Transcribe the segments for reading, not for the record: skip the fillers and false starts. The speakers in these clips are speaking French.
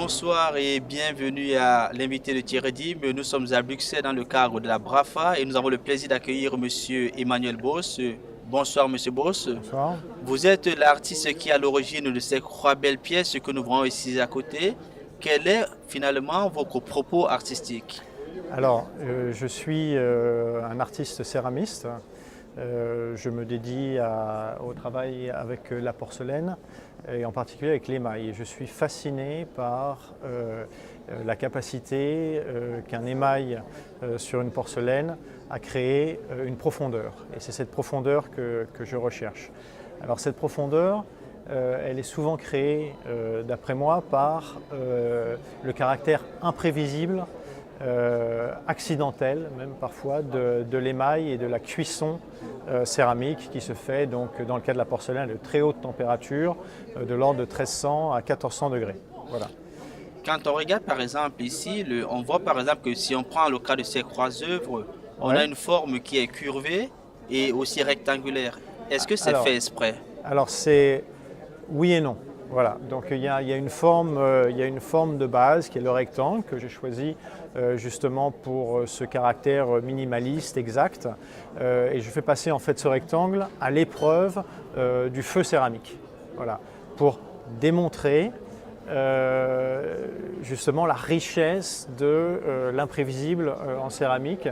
bonsoir et bienvenue à l'invité de Thierry Dim. Nous sommes à Bruxelles dans le cadre de la BRAFA et nous avons le plaisir d'accueillir Monsieur Emmanuel Boss. Bonsoir Monsieur Boss. Bonsoir. Vous êtes l'artiste qui est à l'origine de ces trois belles pièces que nous voyons ici à côté. Quel est finalement votre propos artistique? Alors, je suis un artiste céramiste. Je me dédie au travail avec la porcelaine et en particulier avec l'émail. Je suis fasciné par la capacité qu'un émail sur une porcelaine a créé une profondeur. Et c'est cette profondeur que je recherche. Alors cette profondeur, elle est souvent créée, d'après moi, par le caractère imprévisible, accidentel même parfois, de l'émail et de la cuisson céramique qui se fait donc dans le cas de la porcelaine de très haute température, de l'ordre de 1300 à 1400 degrés. Voilà. Quand on regarde par exemple ici, on voit par exemple que si on prend le cas de ces trois œuvres, on a Ouais. une forme qui est curvée et aussi rectangulaire. Est-ce que c'est Alors, fait exprès? alors c'est oui et non. Voilà, donc il y a une forme de base qui est le rectangle que j'ai choisi justement pour ce caractère minimaliste exact. Et je fais passer en fait ce rectangle à l'épreuve du feu céramique. Voilà, pour démontrer justement la richesse de l'imprévisible en céramique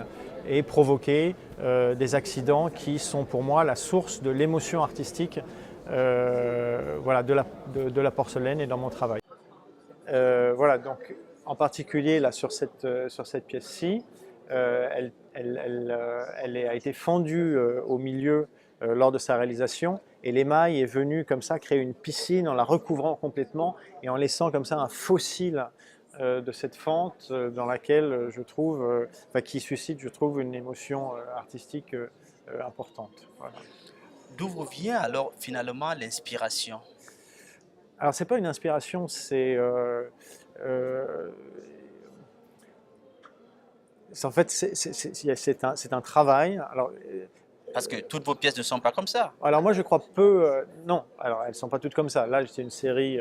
et provoquer des accidents qui sont pour moi la source de l'émotion artistique, voilà, de la porcelaine et dans mon travail. Voilà, donc en particulier là, sur cette pièce-ci, elle a été fendue au milieu lors de sa réalisation et l'émail est venu comme ça créer une piscine en la recouvrant complètement et en laissant comme ça un fossile de cette fente dans laquelle je trouve, enfin, qui suscite, je trouve, une émotion artistique importante. Voilà. D'où vous vient alors finalement l'inspiration? Alors c'est pas une inspiration, euh, en fait c'est un travail. Parce que toutes vos pièces ne sont pas comme ça. Alors moi je crois peu, non, alors elles sont pas toutes comme ça. Là c'est une série,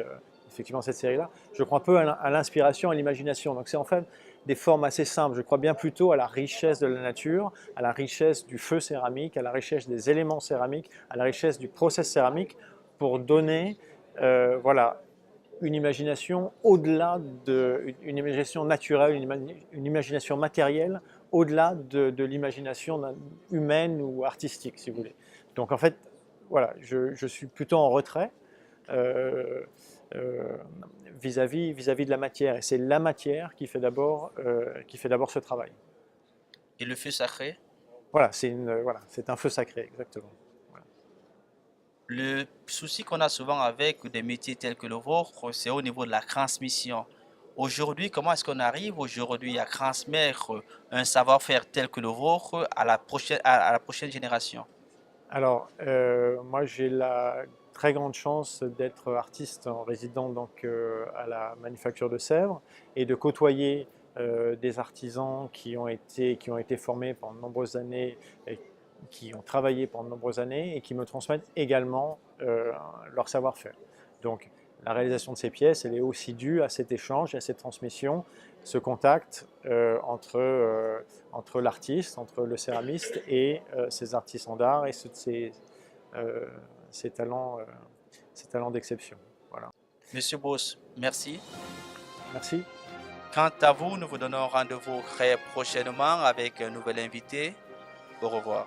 effectivement cette série-là, je crois peu à l'inspiration, à l'imagination. Donc c'est en fait des formes assez simples. Je crois bien plutôt à la richesse de la nature, à la richesse du feu céramique, à la richesse des éléments céramiques, à la richesse du process céramique pour donner, voilà, une imagination au-delà une imagination naturelle, une imagination matérielle, au-delà de l'imagination humaine ou artistique, si vous voulez. Donc en fait, voilà, je suis plutôt en retrait euh, euh, vis-à-vis de la matière. Et c'est la matière qui fait d'abord ce travail. Et le feu sacré? Voilà, voilà, c'est un feu sacré, exactement. Voilà. Le souci qu'on a souvent avec des métiers tels que le vôtre, c'est au niveau de la transmission. Aujourd'hui, comment est-ce qu'on arrive aujourd'hui à transmettre un savoir-faire tel que le vôtre à à la prochaine génération? Alors, moi, j'ai la très grande chance d'être artiste en résident donc, à la Manufacture de Sèvres et de côtoyer des artisans qui ont été formés pendant de nombreuses années et qui ont travaillé pendant de nombreuses années et qui me transmettent également leur savoir-faire. Donc, la réalisation de ces pièces, elle est aussi due à cet échange, à cette transmission, ce contact entre l'artiste, entre le céramiste et ces artisans d'art et euh, ces talents, euh, ces talents d'exception. Voilà. Monsieur Boss, merci. Merci. Quant à vous, nous vous donnons rendez-vous très prochainement avec un nouvel invité. Au revoir.